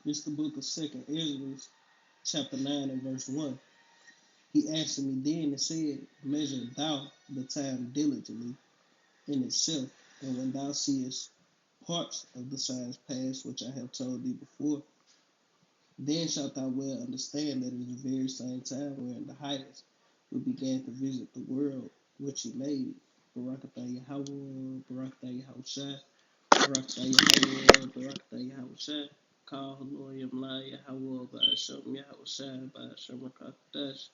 It's the book of Second Ezra, chapter 9 and verse 1. He answered me then and said, Measure thou the time diligently in itself, and when thou seest parts of the signs past which I have told thee before, then shalt thou well understand that in the very same time wherein the highest who began to visit the world which he made, Barakatah Yahweh, Barakatah Yahushai, Barakatah Yahweh, Barakatah Yahushai, Call Lord Yamla Yahweh, Ba'ashem Yahushai, Ba'ashem Rakatash.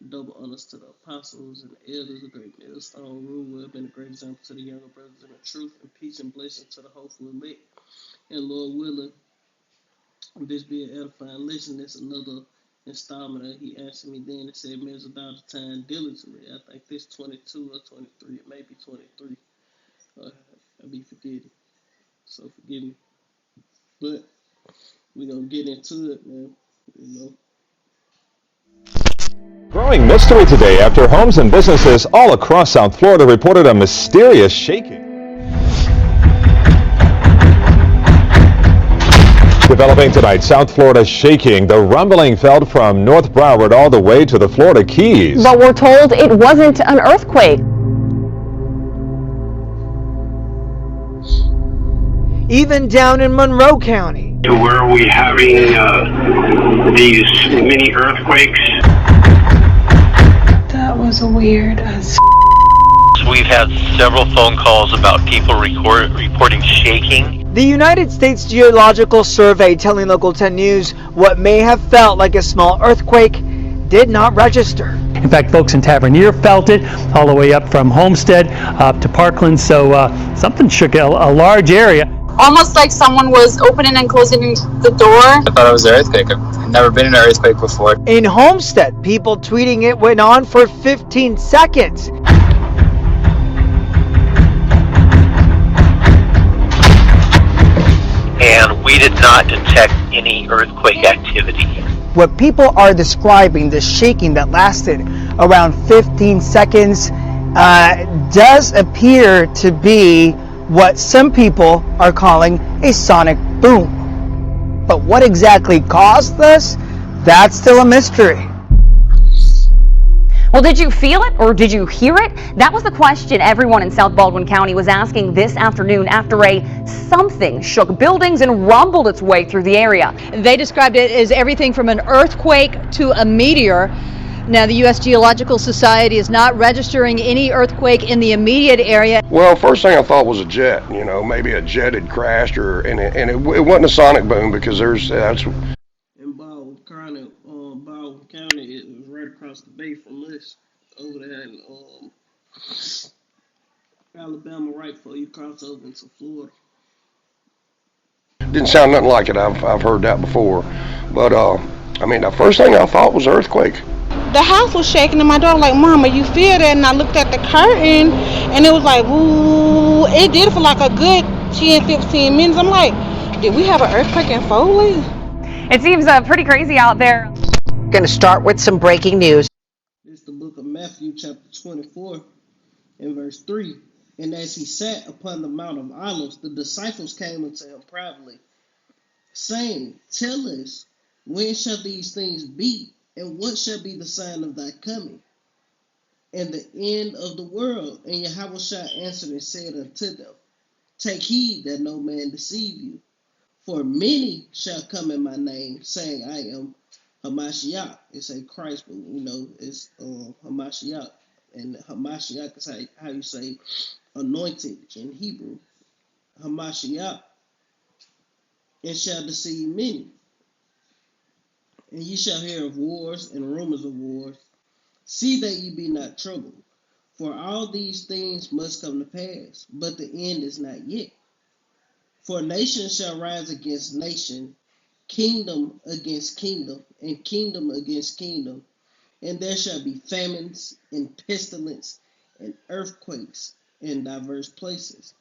Double honors to the apostles and the elders, the great millstone rule, who have been a great example to the younger brothers in the truth, and peace and blessing to the hopeful elect. And Lord willing, this be an edifying lesson. That's another installment of He answered me then and said, Measure thou the time diligently. I think this 22 or 23. It may be 23. I be forgetting. So forgive me. But we're going to get into it, man. You know. Growing mystery today after homes and businesses all across South Florida reported a mysterious shaking. Developing tonight, South Florida shaking. The rumbling felt from North Broward all the way to the Florida Keys. But we're told it wasn't an earthquake. Even down in Monroe County. Were we having these mini earthquakes? That was weird as We've had several phone calls about people reporting shaking. The United States Geological Survey telling Local 10 News what may have felt like a small earthquake did not register. In fact, folks in Tavernier felt it all the way up from Homestead up to Parkland, so something shook a large area. Almost like someone was opening and closing the door. I thought it was an earthquake. I've never been in an earthquake before. In Homestead, people tweeting it went on for 15 seconds. And we did not detect any earthquake activity. What people are describing, the shaking that lasted around 15 seconds, does appear to be what some people are calling a sonic boom. But what exactly caused this? That's still a mystery. Well, did you feel it or did you hear it? That was the question everyone in South Baldwin County was asking this afternoon after something shook buildings and rumbled its way through the area. They described it as everything from an earthquake to a meteor. Now, the U.S. Geological Society is not registering any earthquake in the immediate area. Well, first thing I thought was a jet. You know, maybe a jet had crashed, and it wasn't a sonic boom because that's. In Baldwin County, it was right across the bay from us, over there in Alabama, right before you cross over into Florida. Didn't sound nothing like it. I've heard that before, but I mean, the first thing I thought was earthquake. The house was shaking and my daughter was like, Mama, you feel that? And I looked at the curtain and it was like, ooh, it did for like a good 10, 15 minutes. I'm like, did we have an earthquake in Foley? It seems pretty crazy out there. Going to start with some breaking news. It's the book of Matthew chapter 24 and verse 3. And as he sat upon the Mount of Olives, the disciples came unto him privately, saying, Tell us, when shall these things be? And what shall be the sign of thy coming and the end of the world? And Yahushua answered and said unto them, Take heed that no man deceive you. For many shall come in my name, saying, I am Hamashiach. It's a Christ, but it's Hamashiach. And Hamashiach is how you say anointed in Hebrew. Hamashiach. And shall deceive many. And ye shall hear of wars and rumors of wars. See that ye be not troubled. For all these things must come to pass, but the end is not yet. For nation shall rise against nation, kingdom against kingdom, and kingdom against kingdom. And there shall be famines and pestilence and earthquakes in diverse places.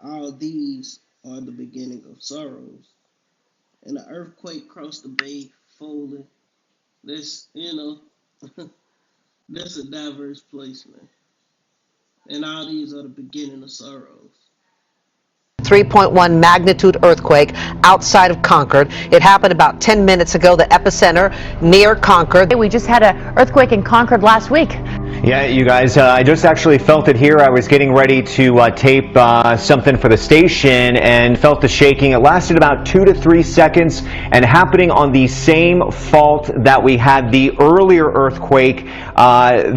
All these are the beginning of sorrows. And the earthquake crossed the bay, folded. That's, that's a diverse place, man. And all these are the beginning of sorrows. 3.1 magnitude earthquake outside of Concord. It happened about 10 minutes ago, the epicenter near Concord. We just had an earthquake in Concord last week. Yeah, you guys, I just actually felt it here. I was getting ready to tape something for the station and felt the shaking. It lasted about 2 to 3 seconds and happening on the same fault that we had the earlier earthquake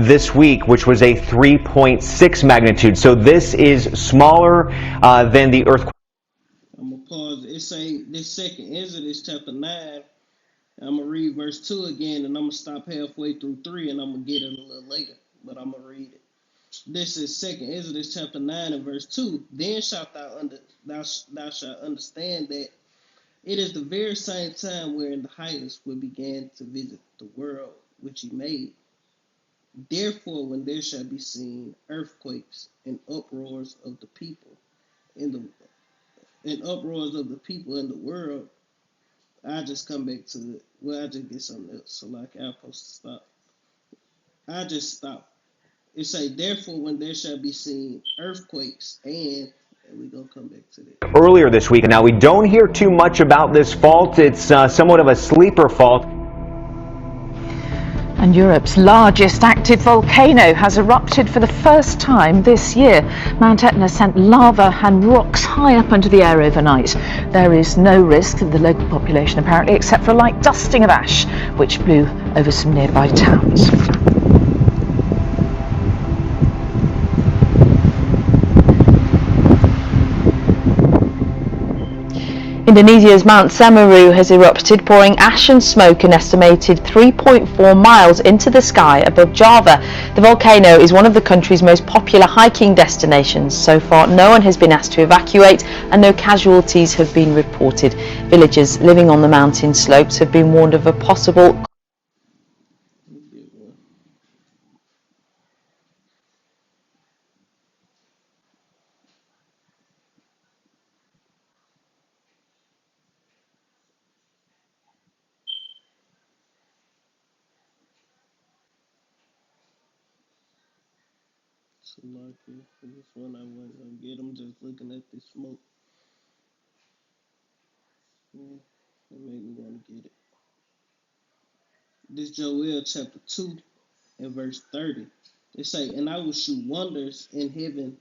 this week, which was a 3.6 magnitude. So this is smaller than the earthquake. I'm going to pause. It say this second Exodus chapter 9. I'm going to read verse 2 again, and I'm going to stop halfway through 3, and I'm going to get it a little later, but I'm going to read it. This is second Exodus chapter 9 and verse 2. Then shalt thou shalt understand that it is the very same time wherein the highest will begin to visit the world which he made. Therefore, when there shall be seen earthquakes and uproars of the people in the world, I just come back to it. Well, I just get something else. So like I'm supposed to stop. I just stop. It say, therefore, when there shall be seen earthquakes and we gonna come back to that. Earlier this week. Now, we don't hear too much about this fault. It's somewhat of a sleeper fault. And Europe's largest active volcano has erupted for the first time this year. Mount Etna sent lava and rocks high up into the air overnight. There is no risk to the local population apparently, except for a light dusting of ash, which blew over some nearby towns. Indonesia's Mount Semeru has erupted, pouring ash and smoke an estimated 3.4 miles into the sky above Java. The volcano is one of the country's most popular hiking destinations. So far, no one has been asked to evacuate and no casualties have been reported. Villagers living on the mountain slopes have been warned of a possible So like for this one, I wasn't gonna get them just looking at the smoke. Yeah, it made me want to get it. This Joel chapter 2 and verse 30. It say, and I will shew wonders in heaven,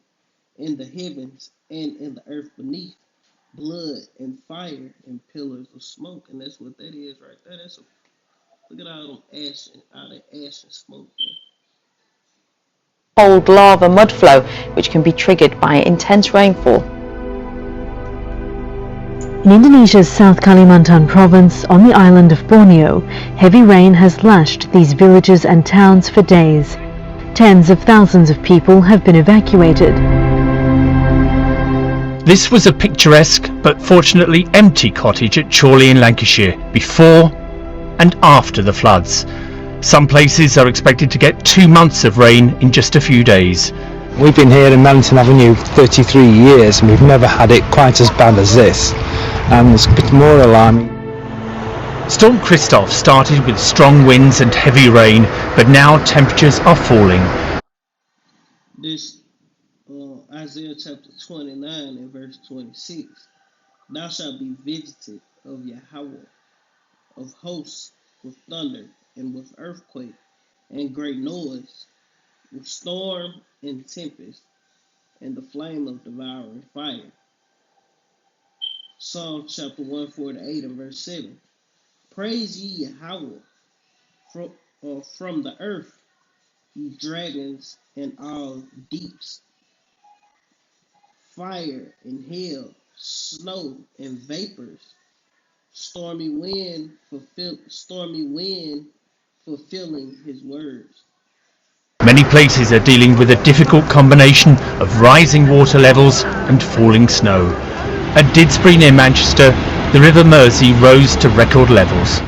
in the heavens, and in the earth beneath, blood and fire and pillars of smoke. And that's what that is right there. That's look at all that ash and smoke, man. cold lava mud flow, which can be triggered by intense rainfall. In Indonesia's South Kalimantan province on the island of Borneo, heavy rain has lashed these villages and towns for days. Tens of thousands of people have been evacuated. This was a picturesque but fortunately empty cottage at Chorley in Lancashire before and after the floods. Some places are expected to get 2 months of rain in just a few days. We've been here in Mellington Avenue 33 years and we've never had it quite as bad as this. And it's a bit more alarming. Storm Christoph started with strong winds and heavy rain, but now temperatures are falling. This Isaiah chapter 29 and verse 26. Thou shalt be visited of Yahweh, of hosts, with thunder and with earthquake and great noise, with storm and tempest, and the flame of devouring fire. Psalm chapter 148 and verse 7. Praise ye Yahweh from the earth, ye dragons and all deeps, fire and hail, snow and vapors, stormy wind fulfilling his words. Many places are dealing with a difficult combination of rising water levels and falling snow. At Didsbury near Manchester, the River Mersey rose to record levels.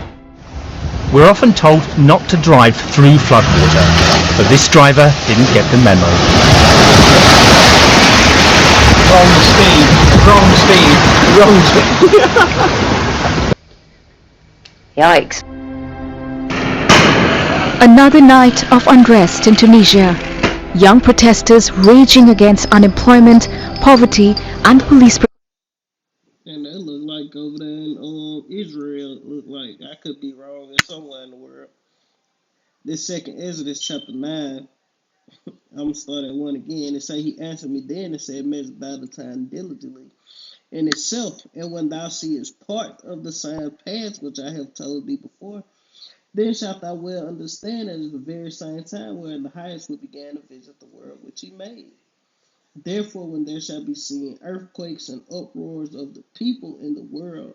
We're often told not to drive through floodwater, but this driver didn't get the memo. Wrong speed. Yikes. Another night of unrest in Tunisia. Young protesters raging against unemployment, poverty and police over there in Israel. Look like I could be wrong in somewhere in the world. This second Exodus chapter 9. I'm starting at 1 again. It say he answered me then and said, measure thou the time diligently in itself, and when thou seest part of the sign past which I have told thee before, then shalt thou well understand that it is the very same time wherein the highest will began to visit the world which he made. Therefore, when there shall be seen earthquakes and uproars of the people in the world,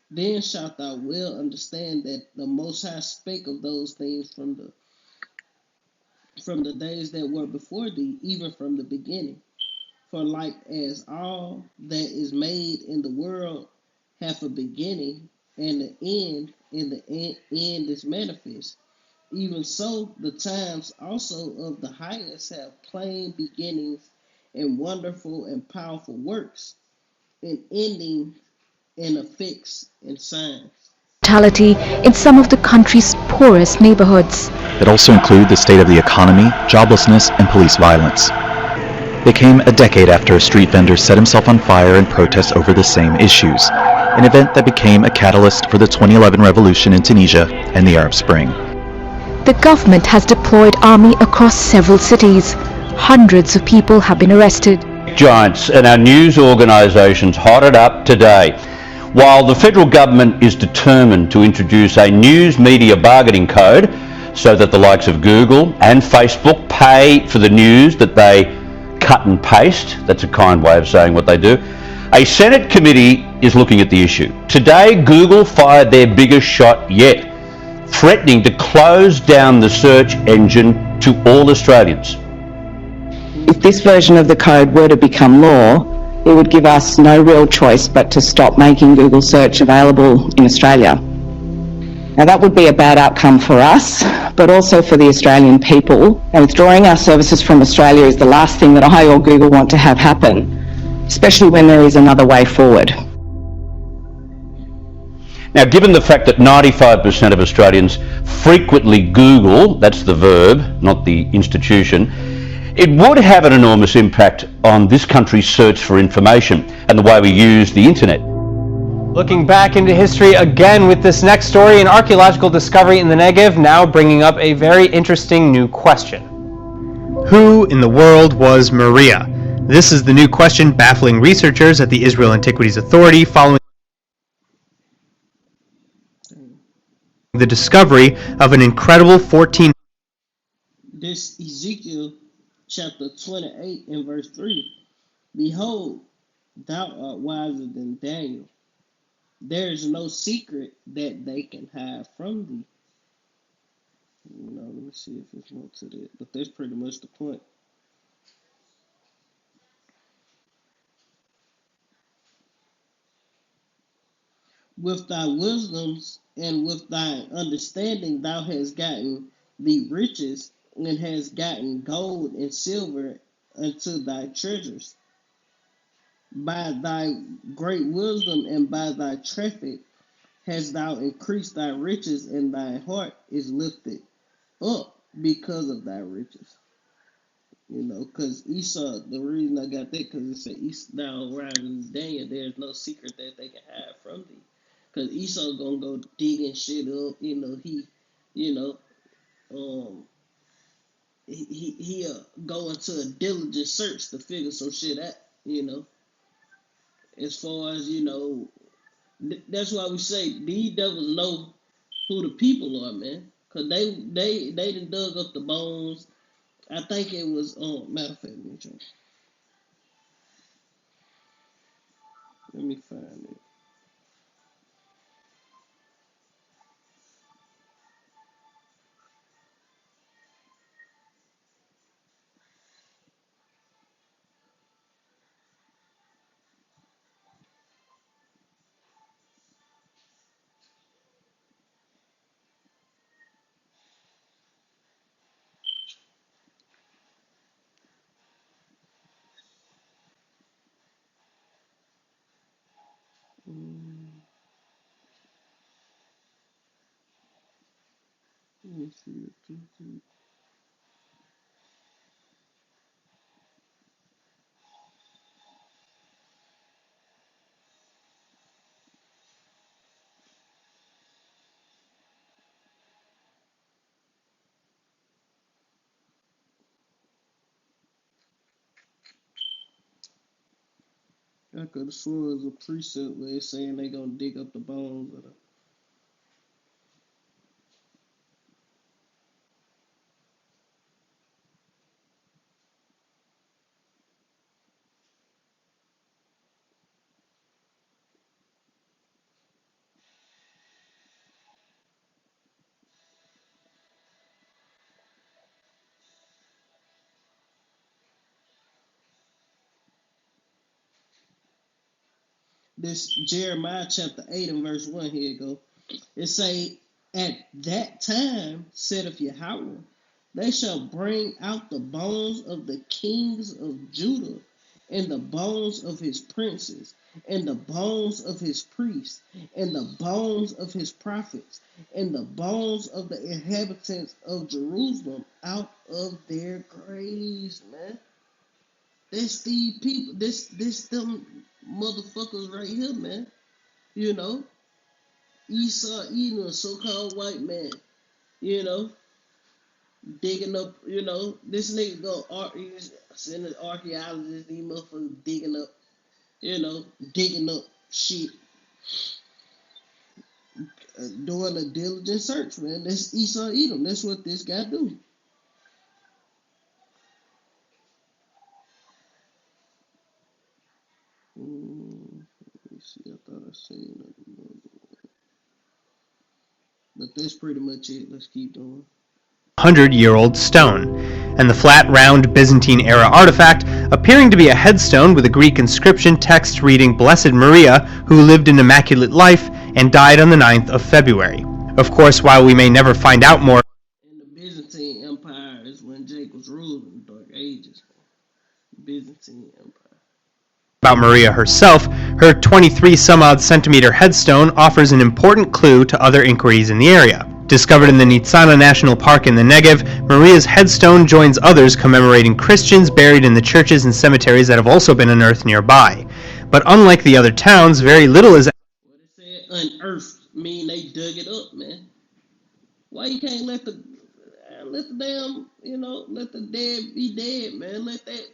then shalt thou well understand that the Most High spake of those things from the days that were before thee, even from the beginning. For like as all that is made in the world hath a beginning and an end, and the end is manifest, even so the times also of the highest have plain beginnings and wonderful and powerful works, and ending and effects and signs. Mortality in some of the country's poorest neighborhoods. That also include the state of the economy, joblessness, and police violence. They came a decade after a street vendor set himself on fire in protest over the same issues, an event that became a catalyst for the 2011 revolution in Tunisia and the Arab Spring. The government has deployed army across several cities. Hundreds of people have been arrested. Giants and our news organisations hotted up today. While the federal government is determined to introduce a news media bargaining code so that the likes of Google and Facebook pay for the news that they cut and paste, that's a kind way of saying what they do, a Senate committee is looking at the issue. Today, Google fired their biggest shot yet, threatening to close down the search engine to all Australians. If this version of the code were to become law, it would give us no real choice but to stop making Google search available in Australia. Now that would be a bad outcome for us, but also for the Australian people. And withdrawing our services from Australia is the last thing that I or Google want to have happen, especially when there is another way forward. Now, given the fact that 95% of Australians frequently Google, that's the verb, not the institution, it would have an enormous impact on this country's search for information and the way we use the internet. Looking back into history again with this next story, an archaeological discovery in the Negev, now bringing up a very interesting new question. Who in the world was Maria? This is the new question baffling researchers at the Israel Antiquities Authority following the discovery of an incredible 14. This Ezekiel chapter 28 and verse 3. Behold, thou art wiser than Daniel. There is no secret that they can hide from thee. Let me see if there's more to that. But that's pretty much the point. With thy wisdoms and with thy understanding thou hast gotten thee riches, and hast gotten gold and silver unto thy treasures. By thy great wisdom and by thy traffic hast thou increased thy riches, and thy heart is lifted up because of thy riches. Because Esau, the reason I got that, because it said, thou rising Daniel, there's no secret that they can hide from thee. Because Esau gonna go digging shit up, he'll go into a diligent search to figure some shit out, as far as, that's why we say these devils know who the people are, man. Because they done dug up the bones. I think it was, matter of fact, let me find it. Let me see. I could have swore it was a precept where it's saying they gonna dig up the bones of the. This Jeremiah chapter 8 and verse 1, here you go. It say, at that time, saith Yahweh, they shall bring out the bones of the kings of Judah, and the bones of his princes, and the bones of his priests, and the bones of his prophets, and the bones of the inhabitants of Jerusalem out of their graves, man. That's these people, this them motherfuckers right here, man. You know, Esau Edom, a so-called white man, you know, digging up, this nigga sending archaeologists, these motherfuckers digging up shit, doing a diligent search, man. That's Esau Edom. That's what this guy do. Let me see, I thought I seen another one. But that's pretty much it. Let's keep going. 100-year-old stone, and the flat, round Byzantine-era artifact appearing to be a headstone with a Greek inscription text reading Blessed Maria, who lived an immaculate life and died on the 9th of February. Of course, while we may never find out more In the Byzantine Empire is when Jake was ruling the Dark Ages. Byzantine Empire. about Maria herself, her 23-some-odd centimeter headstone offers an important clue to other inquiries in the area. Discovered in the Nitsana National Park in the Negev, Maria's headstone joins others commemorating Christians buried in the churches and cemeteries that have also been unearthed nearby. But unlike the other towns, very little is What it said unearthed mean they dug it up, man. Why you can't let the damn, let the dead be dead, man. Let that,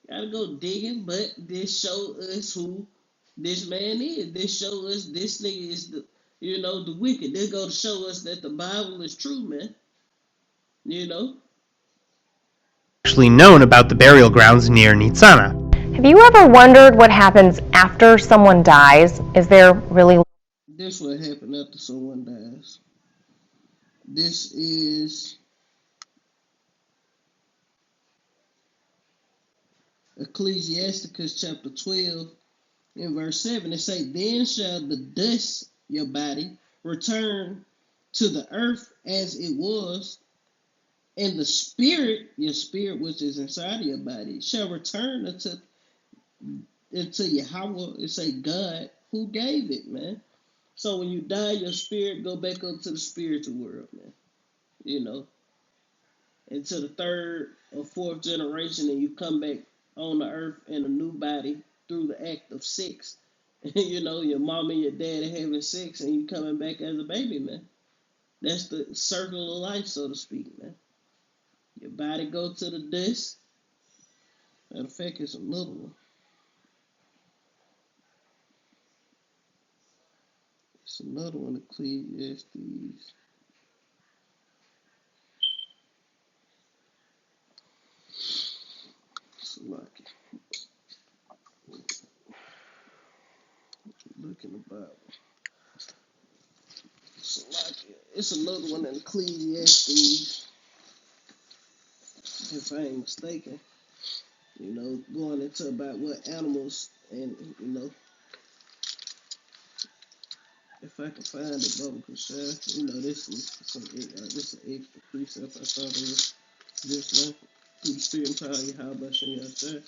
gotta go digging, but this show us who this man is. This show us this nigga is the wicked. This go to show us that the Bible is true, man. actually known about the burial grounds near Nitsana. Have you ever wondered what happens after someone dies? Is there really... This what happened after someone dies. This is Ecclesiasticus chapter 12 in verse 7. It say, then shall the dust, your body, return to the earth as it was, and the spirit, your spirit which is inside of your body, shall return unto Yahweh. It say God who gave it, man. So when you die, your spirit go back up to the spiritual world, man. Into the third or fourth generation, and you come back on the earth in a new body through the act of sex. Your mom and your dad are having sex, and you coming back as a baby, man. That's the circle of life, so to speak, man. Your body go to the dust. Matter of fact, it's another one. It's another one, Ecclesiastes. Salaki. Look in the Bible. Salaki. It's another one in Ecclesiastes, if I ain't mistaken. Going into about what animals and, if I can find it, Bubba Kushai, this is this is an extra precept I thought it was just now. Through the spirit and power, you how about you outside.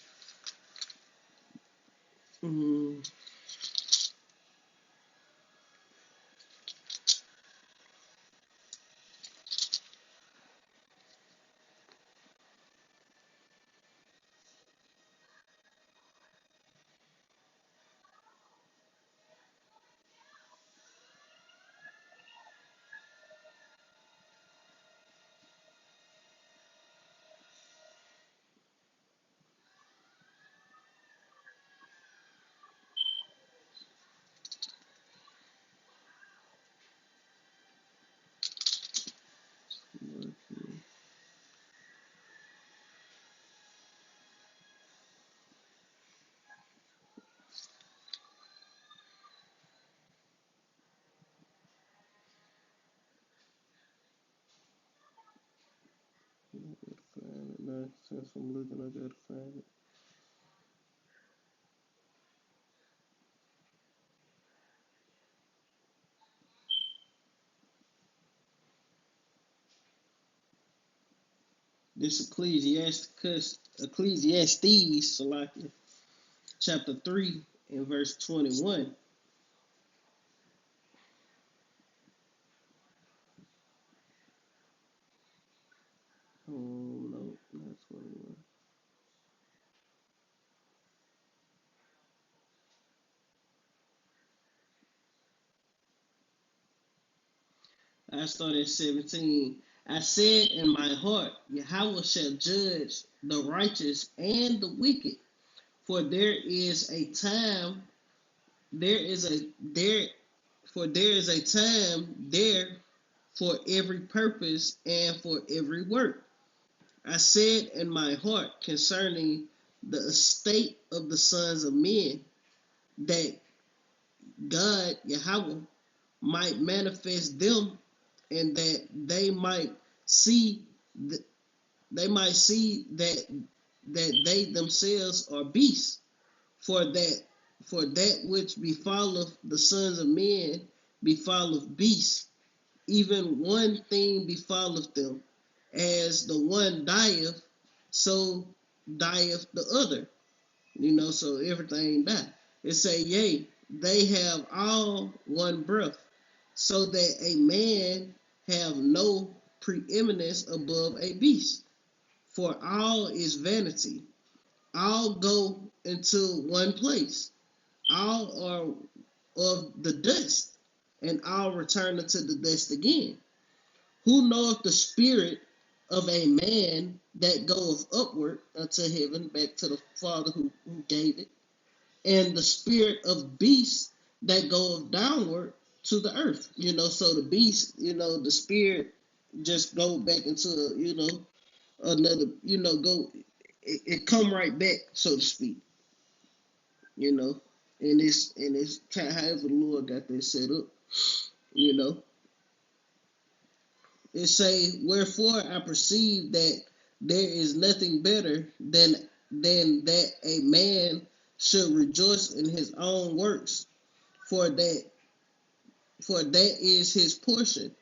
since I'm looking, I gotta find it. This Ecclesiastes, chapter 3 and verse 21. Oh, no, not 21. I start at 17. I said in my heart, Yahweh shall judge the righteous and the wicked, for there is a time, there is a there for there is a time there for every purpose and for every work. I said in my heart concerning the estate of the sons of men, that God, Yahweh, might manifest them, and that see th- they might see that they themselves are beasts, for that which befalleth the sons of men befalleth beasts, even one thing befalleth them, as the one dieth, so dieth the other. So everything die. It say, yea, they have all one breath, so that a man have no preeminence above a beast. For all is vanity. All go into one place. All are of the dust, and all return unto the dust again. Who knoweth the spirit of a man that goeth upward unto heaven, back to the Father who gave it, and the spirit of beasts that goeth downward to the earth? So the beast, the spirit just go back into, another, it come right back, so to speak, and it's kind of however the Lord got that set up, you know. It say, wherefore I perceive that there is nothing better than that a man should rejoice in his own works, for that is his portion.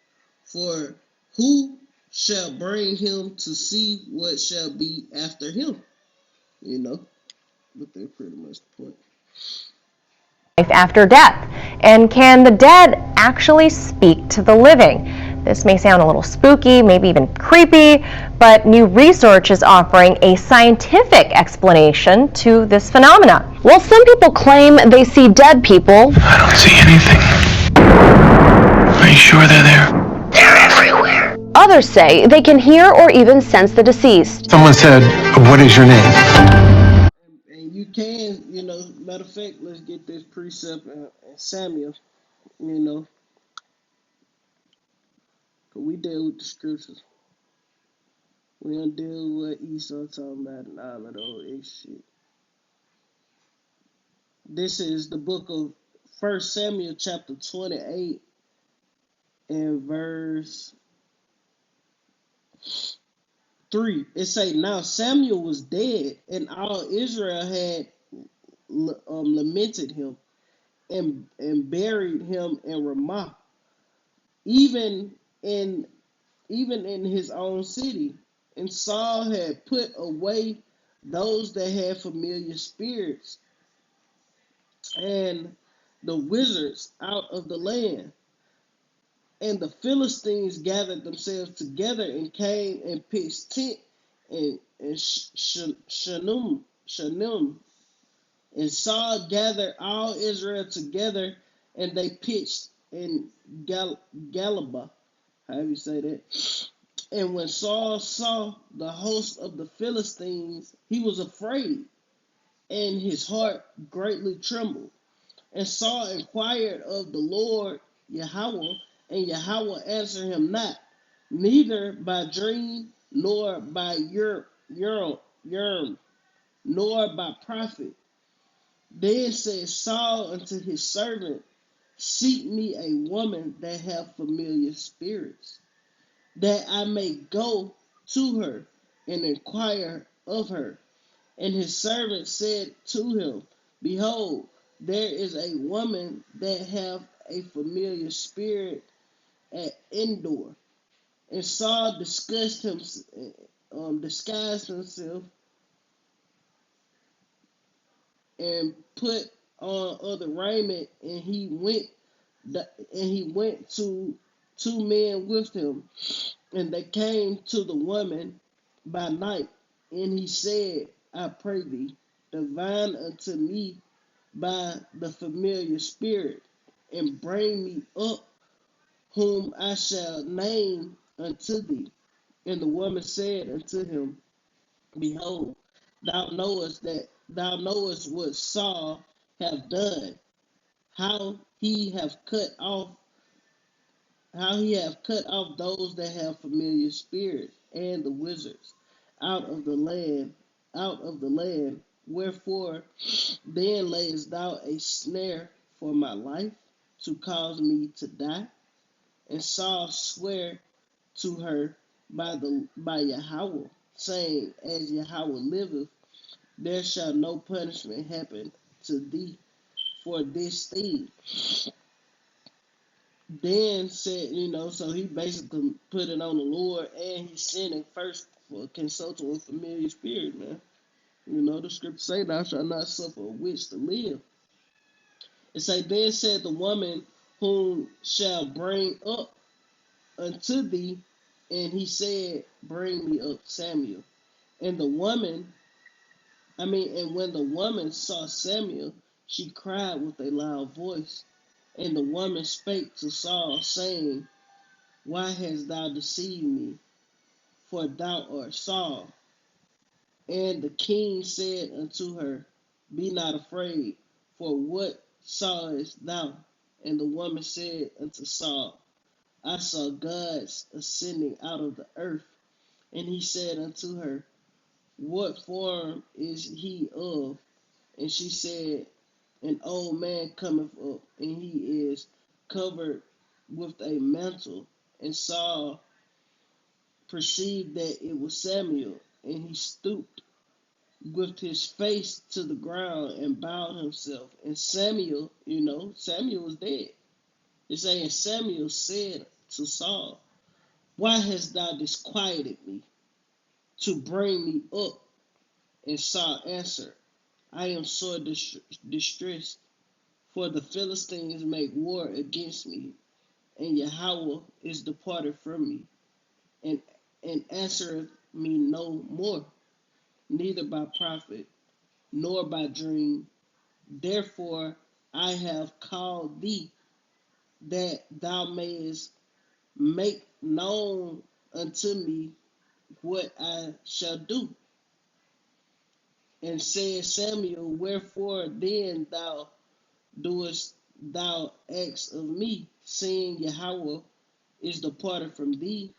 For who shall bring him to see what shall be after him? But that's pretty much the point. Life after death. And can the dead actually speak to the living? This may sound a little spooky, maybe even creepy, but new research is offering a scientific explanation to this phenomena. While some people claim they see dead people, I don't see anything. Are you sure they're there? They're everywhere. others say they can hear or even sense the deceased. Someone said, what is your name? And you can, matter of fact, let's get this precept in Samuel, because we deal with the scriptures. We don't deal with what Esau talking about and all of those shit. This is the book of 1 Samuel chapter 28 and verse 3. It say, now Samuel was dead, and all Israel had lamented him and buried him in Ramah, even in his own city. And Saul had put away those that had familiar spirits and the wizards out of the land. And the Philistines gathered themselves together and came and pitched tent in Shunem. And Saul gathered all Israel together, and they pitched in Galaba. How do you say that? And when Saul saw the host of the Philistines, he was afraid, and his heart greatly trembled. And Saul inquired of the Lord Yahweh, and Yahweh answered him not, neither by dream, nor by Urim, nor by prophet. Then said Saul unto his servant, seek me a woman that hath familiar spirits, that I may go to her and inquire of her. And his servant said to him, Behold, there is a woman that hath a familiar spirit at Endor. And Saul disguised himself and put on other raiment, and he went to 2 men with him, and they came to the woman by night, and he said, I pray thee, divine unto me by the familiar spirit, and bring me up whom I shall name unto thee. And the woman said unto him, Behold, thou knowest what Saul hath done, how he hath cut off those that have familiar spirits and the wizards out of the land. Wherefore then layest thou a snare for my life, to cause me to die? And Saul sware to her by Yahweh, saying, As Yahweh liveth, there shall no punishment happen to thee for this thing. Then said, so he basically put it on the Lord, and he's sinning first for consulting with familiar spirit, man. The scripture say, Thou shalt not suffer a witch to live. It say, Then said the woman, Whom shall bring up unto thee? And he said, Bring me up Samuel. And when the woman saw Samuel, she cried with a loud voice. And the woman spake to Saul, saying, Why hast thou deceived me? For thou art Saul. And the king said unto her, Be not afraid, for what sawest thou? And the woman said unto Saul, I saw gods ascending out of the earth. And he said unto her, What form is he of? And she said, An old man cometh up, and he is covered with a mantle. And Saul perceived that it was Samuel, and he stooped with his face to the ground and bowed himself. And Samuel, Samuel was dead. It's saying Samuel said to Saul, Why hast thou disquieted me to bring me up? And Saul answered, I am sore distressed, for the Philistines make war against me, and Yahweh is departed from me, and answereth me no more, neither by prophet, nor by dream. Therefore I have called thee, that thou mayest make known unto me what I shall do. And said Samuel, Wherefore then doest thou ask of me, seeing Yahweh is departed from thee,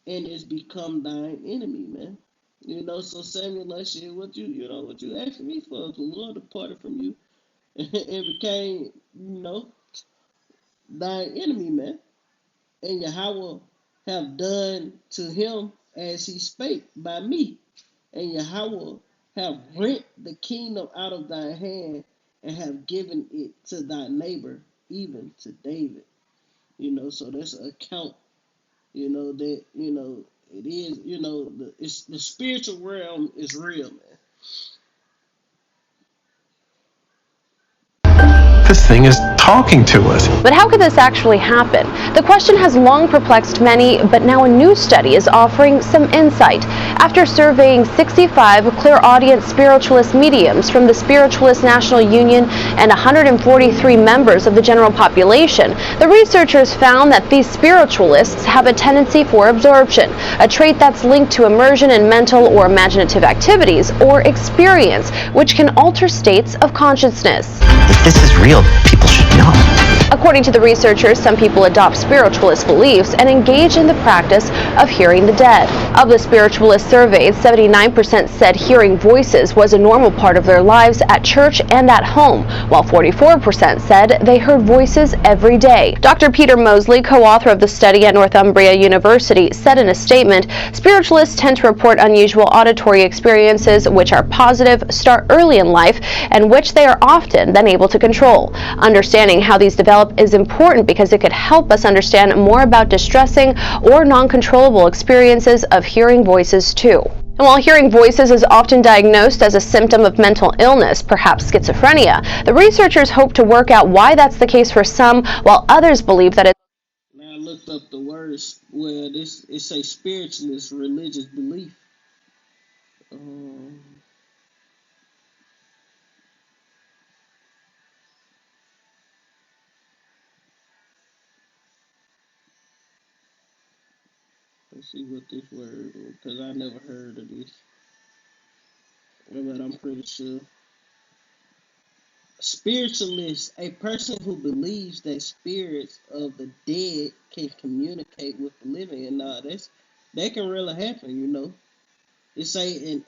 and is become thine enemy, man. So Samuel like, shit, what you asking me for? The Lord departed from you and became, thine enemy, man. And Yahweh have done to him as he spake by me. And Yahweh have rent the kingdom out of thy hand, and have given it to thy neighbor, even to David. So that's an account, that, it is, it's the spiritual realm is real, man. This thing is talking to us. But how could this actually happen? The question has long perplexed many, but now a new study is offering some insight. After surveying 65 clairaudient spiritualist mediums from the Spiritualist National Union and 143 members of the general population, the researchers found that these spiritualists have a tendency for absorption, a trait that's linked to immersion in mental or imaginative activities or experience, which can alter states of consciousness. If this is real, people should know. According According to the researchers, some people adopt spiritualist beliefs and engage in the practice of hearing the dead. Of the spiritualists surveyed, 79% said hearing voices was a normal part of their lives at church and at home, while 44% said they heard voices every day. Dr. Peter Mosley, co-author of the study at Northumbria University, said in a statement, spiritualists tend to report unusual auditory experiences which are positive, start early in life, and which they are often then able to control. Understanding how these develop is important because it could help us understand more about distressing or non-controllable experiences of hearing voices too. And while hearing voices is often diagnosed as a symptom of mental illness, perhaps schizophrenia, the researchers hope to work out why that's the case for some, while others believe that it's... Now I looked up the words where it say spiritualist religious belief. Let's see what this word is, because I never heard of this. But I'm pretty sure. Spiritualist, a person who believes that spirits of the dead can communicate with the living, and that can really happen, you know. It's an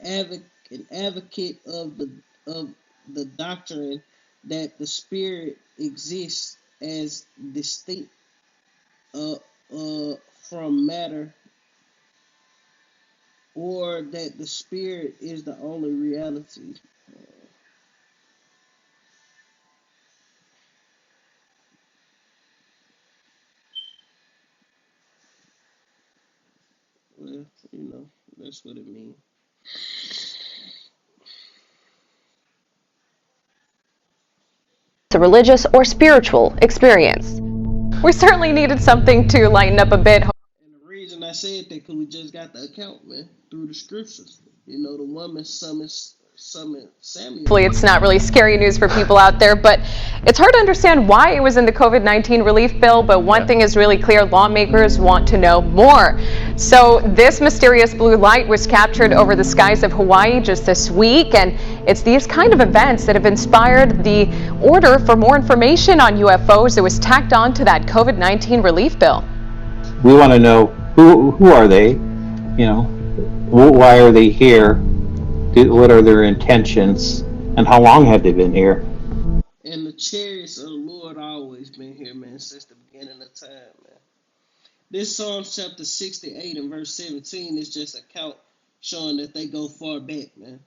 advocate of the doctrine that the spirit exists as distinct uh, from matter, or that the spirit is the only reality. Well, you know, that's what it means. a religious or spiritual experience. We certainly needed something to lighten up a bit. And the reason I said that because we just got the account, man, through the scriptures. You know, the woman summoned Samuel. Hopefully it's not really scary news for people out there, but it's hard to understand why it was in the COVID-19 relief bill, but one thing is really clear, lawmakers want to know more. So this mysterious blue light was captured over the skies of Hawaii just this week, and it's these kind of events that have inspired the order for more information on UFOs that was tacked on to that COVID-19 relief bill. We want to know who are they, you know, why are they here? What are their intentions, and how long have they been here? And the chariots of the Lord always been here, man, since the beginning of time, man. This Psalms chapter 68 and verse 17 is just a count showing that they go far back, man.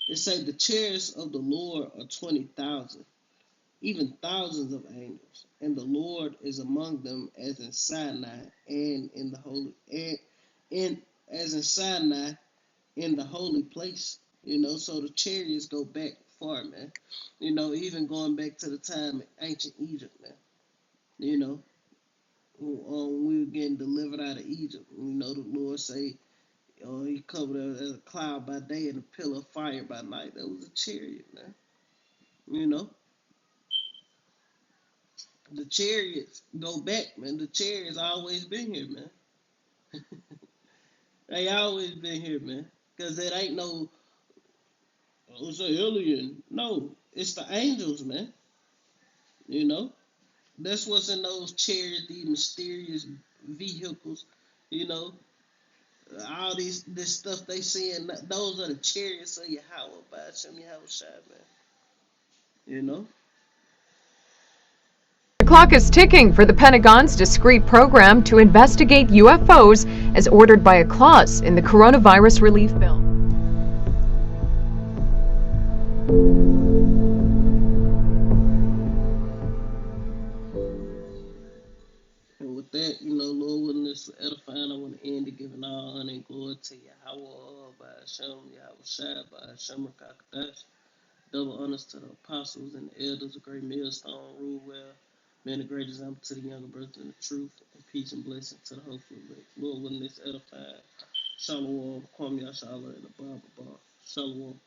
It say the chariots of the Lord are 20,000, even thousands of angels, and the Lord is among them as in Sinai and in the holy and as in Sinai in the holy place. You know, so the chariots go back far, man. You know, even going back to the time in ancient Egypt, man. You know, when we were getting delivered out of Egypt, you know, the Lord say, he covered us as a cloud by day and a pillar of fire by night. That was a chariot, man. You know, the chariots go back, man. The chariots always been here, man. They always been here, man. Because it ain't no, it's an alien. No, it's the angels, man. You know, that's what's in those chariots, these mysterious vehicles. You know, all this stuff they seeing. Those are the chariots of Yahweh, by Hashem Yahweh Shai, man. You know. The clock is ticking for the Pentagon's discrete program to investigate UFOs as ordered by a clause in the coronavirus relief bill. And with that, you know, Lord willing, this is edifying. I want to end it giving all honor and glory to Yahweh, by Hashem Yahweh Shai, by Hashem Rakakadash. Double honors to the apostles and the elders, a great millstone, rule well. Man, a great example to the younger brothers in the truth, and peace and blessing to the hopeful elect. Lord, willing this edified. Shalom, Kwam Yashala, and the Bible Bar. Shalom.